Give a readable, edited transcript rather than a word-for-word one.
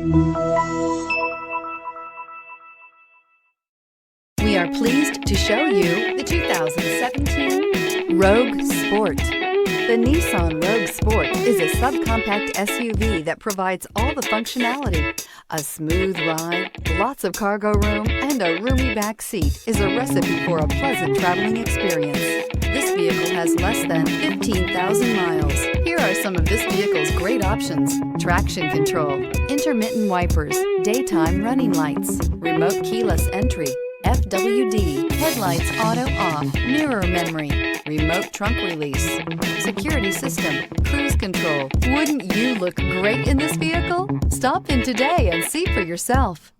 We are pleased to show you the 2017 Rogue Sport. The Nissan Rogue Sport is a subcompact SUV that provides all the functionality. A smooth ride, lots of cargo room, and a roomy back seat is a recipe for a pleasant traveling experience. This vehicle has less than 15,000 miles. Here are some of this vehicle's great options: traction control, intermittent wipers, daytime running lights, remote keyless entry, FWD, headlights auto off, mirror memory, remote trunk release, security system, cruise control. Wouldn't you look great in this vehicle? Stop in today and see for yourself.